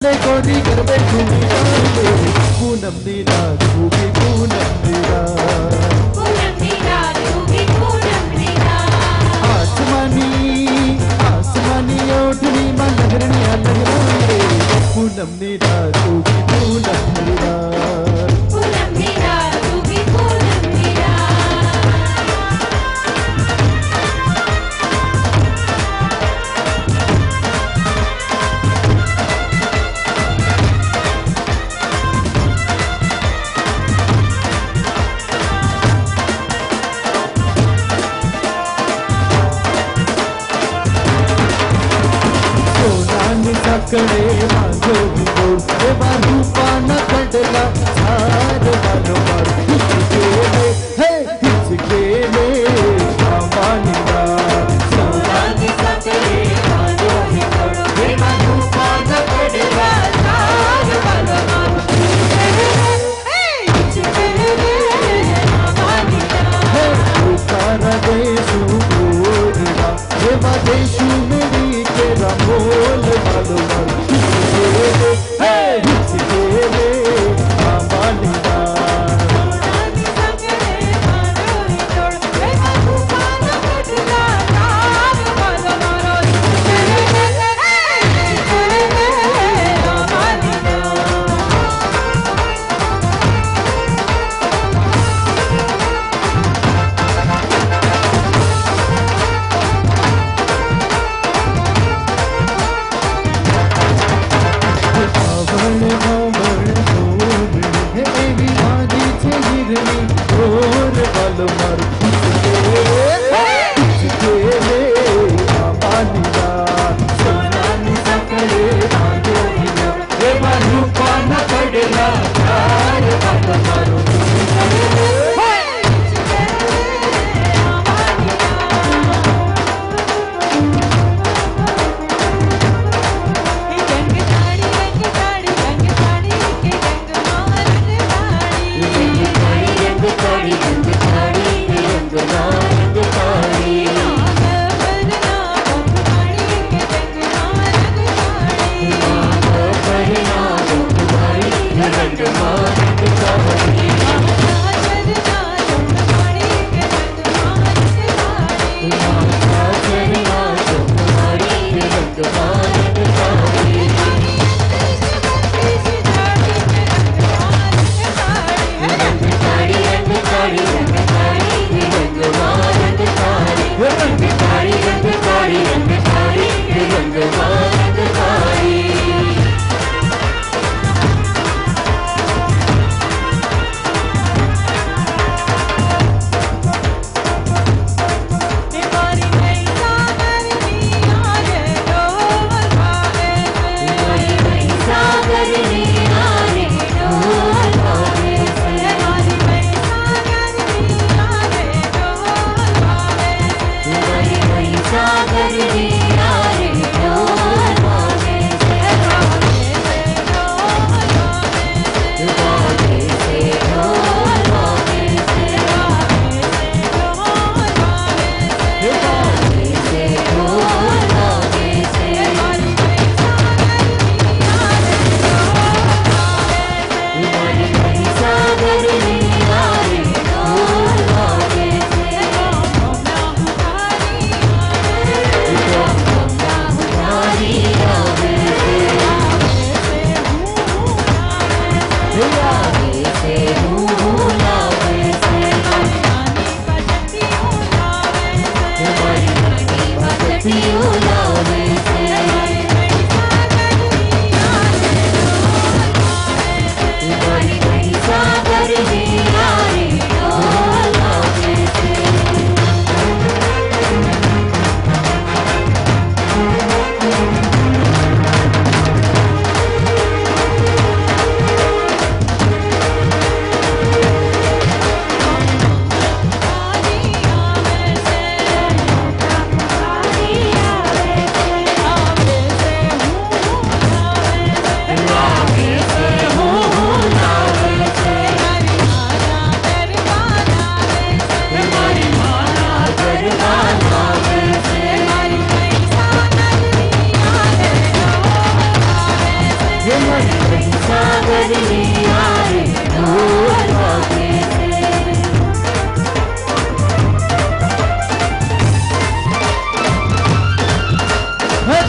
कोडी गरबे घूमी पूनम दी रात होगी पूनम दी रात होगी पूनम दी रात आसमानी ओढ़नी मां लगरनिया लगराए पूनम दी रात होगी पूनम दी रात होगी पूनम दी करे मांगो गोड़ ए बालू पाना कडला सार बालो मार हिचके ले आवानी दा सोनानी सकरे मांगो गोड़ ए बालू पाना कडला सार बालो मार हिचके ले आवानी दा उतारा देशु गोड़ला ए बादेशु मेरी तेरा बोल बालो मार सागर में आए ढोल वागे से।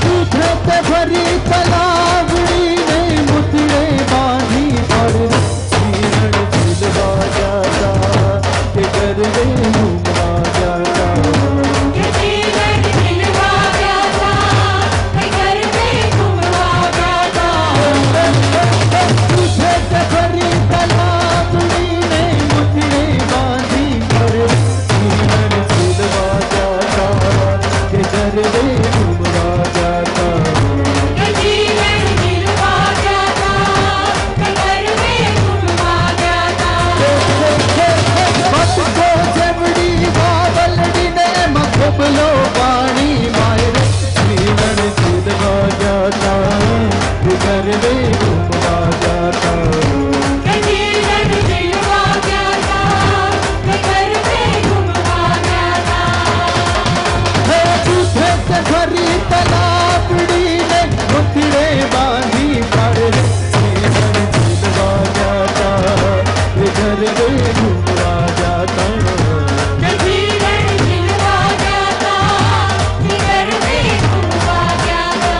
झूठे ते भरी तलावड़ी ने मुतड़े बांधी पर सीरण झुलवा जाता के गरबे घूमवा जाता के सीरण झुलवा जाता के गरबे घूमवा जाता। झूठे ते भरी तलावड़ी ने मुतड़े बांधी पर सीरण झुलवा जाता के गरबे घूमवा जाता के जीवन गिरवा जाता के गरबे घूमवा जाता। मत को जबड़ी बावलड़ी ने मखबलो पानी मायर जीवन गिरवा जाता के गरबे घूमवा जाता के जीवन गिरवा जाता के गरबे घूमवा जाता। झूठे से भरी तलावड़ी ने मुतड़े बांधी पर जीवन झुलवा जाता इधर वे घूमवा जाता के जीवन झुलवा जाता इधर वे घूमवा जाता।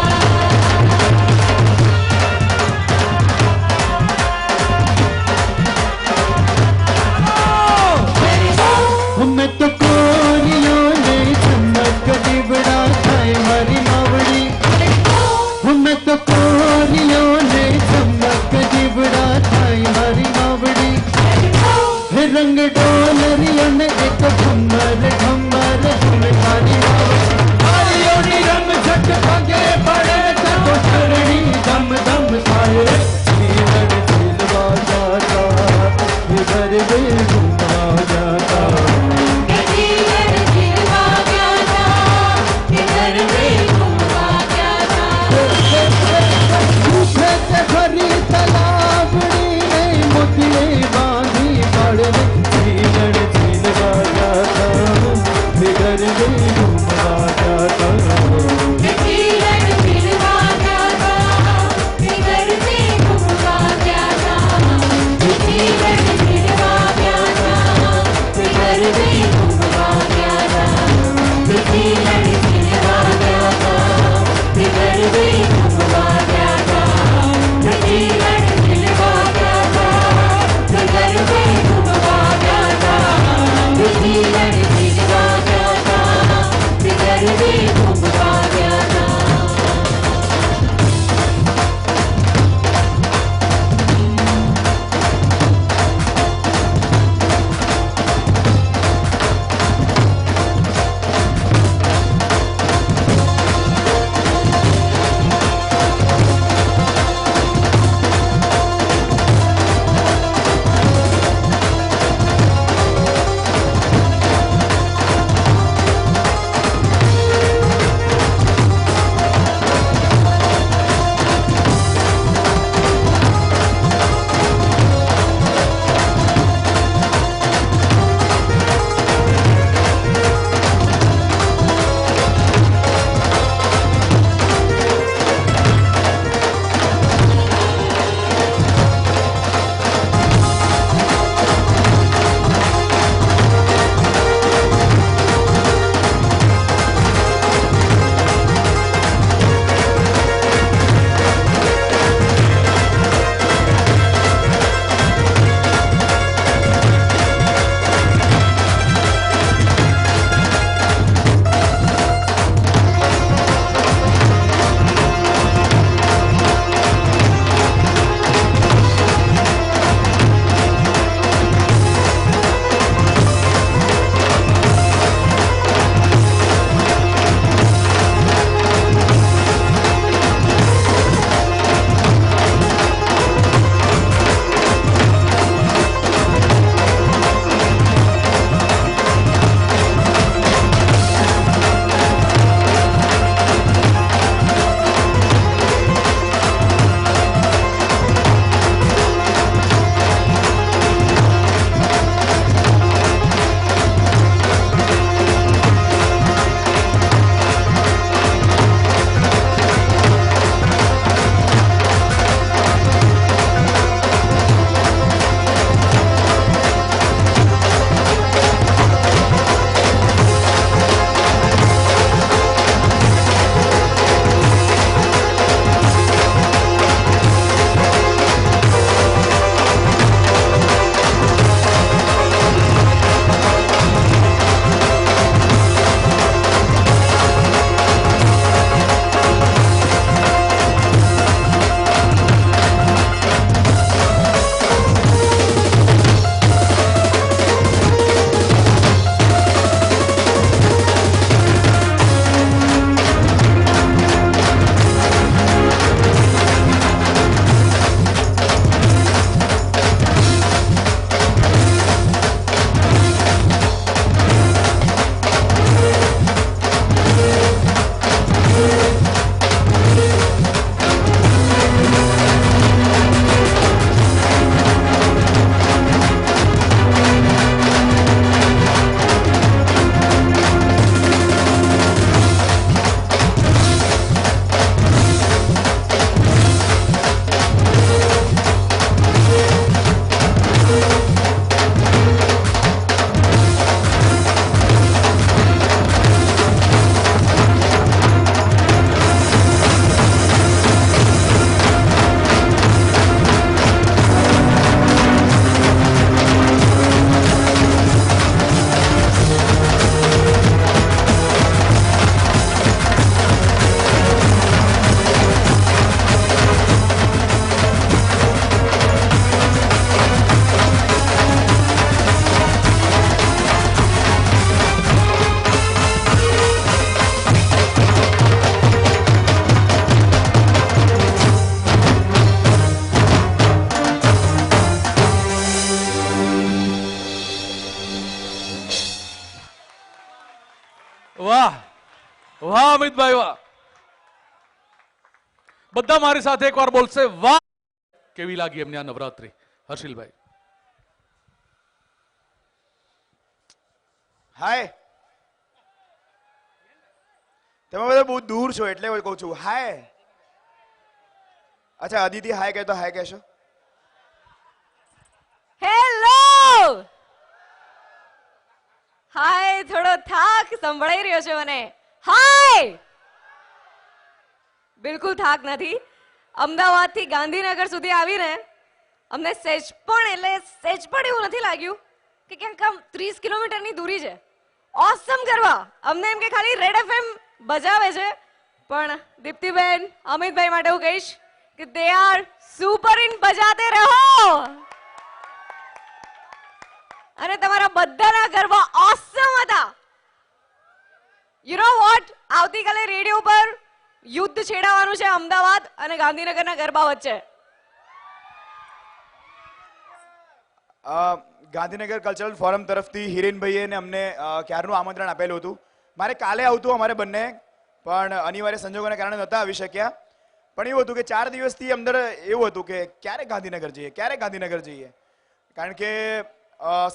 વાહ અમિતભાઈ વાહ. બધા મારી સાથે એકવાર બોલશે વાહ. કેવી લાગી એમની આ નવરાત્રી? હર્ષિલભાઈ. હાય, તમે બધા બહુ દૂર છો એટલે કહું છું હાય. અચ્છા, અદિતિ હાય કહેતો હાય કહેશો? Hello hi. થોડો થાક સંભળાઈ રહ્યો છે મને. હાય, બિલકુલ થાક નથી. અમદાવાદ થી ગાંધીનગર સુધી આવીને અમને સેજ પણ એવું નથી લાગ્યું કે ક્યાંક આમ 30 કિલોમીટરની દૂરી છે. ઓસમ કરવા અમને એમ કે ખાલી રેડ એફએમ બજાવે છે, પણ દીપ્તિબેન અમિતભાઈ માટે હું કહીશ કે દે આર સુપર ઇન બજાતે રહો. અને તમારા બધાના ગરબા ઓસમ હતા. યુ નો વોટ, આવતીકાલે રેડિયો પર યુદ્ધ છેડાવવાનું છે અમદાવાદ અને ગાંધીનગરના ગરબા વચ્ચે. ગાંધીનગર કલ્ચરલ ફોરમ તરફથી હિરેનભાઈએ અમને ક્યારનું આમંત્રણ આપેલું હતું. મારે કાલે આવતું અમારે બંને, પણ અનિવાર્ય સંજોગોના કારણે નહોતા આવી શક્યા. પણ એવું હતું કે 4 દિવસથી અંદર એવું હતું કે ક્યારે ગાંધીનગર જઈએ, ક્યારે ગાંધીનગર જઈએ. કારણ કે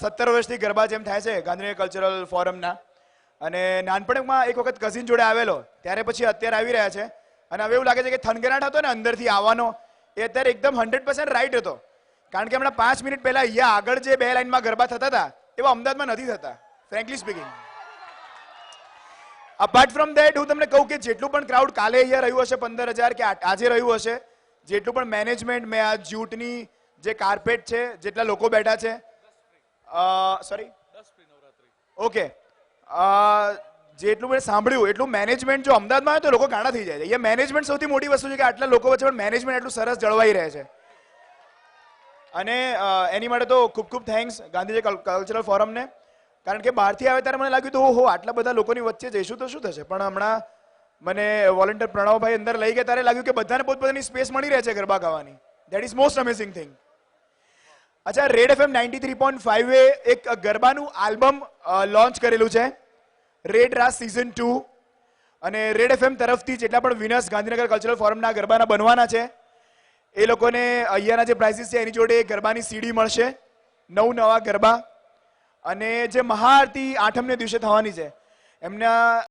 17 વર્ષથી ગરબા જેમ થાય છે ગાંધીનગર કલ્ચરલ ફોરમના. અને નાનપણમાં એક વખત કઝિન જોડે આવેલો, ત્યારે પછી અત્યારે આવી રહ્યા છે. અને હવે એવું લાગે છે કે થનગનાટ હતો ને અંદરથી આવવાનો, એ અત્યારે એકદમ 100% રાઈટ હતો. કારણ કે હમણાં 5 મિનિટ પહેલા અહીંયા આગળ જે 2 લાઈનમાં ગરબા થતા હતા એવા અમદાવાદમાં નથી થતા, frankly speaking. Apart from that હું તમને કહું કે જેટલું પણ ક્રાઉડ કાલે અહીંયા રહ્યું હશે 15,000 કે આજે રહ્યું હશે, જેટલું પણ મેનેજમેન્ટ, મેં આ જ્યુટની જે કાર્પેટ છે, જેટલા લોકો બેઠા છે, સોરી ઓકે, જેટલું મેં સાંભળ્યું એટલું મેનેજમેન્ટ જો અમદાવાદમાં આવે તો લોકો ગાણા થઈ જાય છે. અહીંયા મેનેજમેન્ટ સૌથી મોટી વસ્તુ છે કે આટલા લોકો વચ્ચે પણ મેનેજમેન્ટ એટલું સરસ જળવાઈ રહે છે. અને એની માટે તો ખૂબ ખૂબ થેન્ક્સ ગાંધીનગર કલ્ચરલ ફોરમને. કારણ કે બહારથી આવે ત્યારે મને લાગ્યું તો ઓહો આટલા બધા લોકોની વચ્ચે જઈશું તો શું થશે, પણ હમણાં મને વોલન્ટિયર પ્રણવભાઈ અંદર લઈ ગયા ત્યારે લાગ્યું કે બધાને પોતપોતાની સ્પેસ મળી રહે છે ગરબા ગાવાની. That is most amazing thing. અચ્છા, રેડ એફએમ 93.5 એ એક ગરબાનું આલ્બમ લોન્ચ કરેલું છે, રેડ રાસ સિઝન 2. અને રેડ એફએમ તરફથી જેટલા પણ વિનર્સ ગાંધીનગર કલ્ચરલ ફોરમના ગરબાના બનવાના છે એ લોકોને અહીંયાના જે પ્રાઇઝીસ છે એની જોડે ગરબાની સીડી મળશે, 9 નવા ગરબા. અને જે મહાઆરતી 8મને દિવસે થવાની છે એમના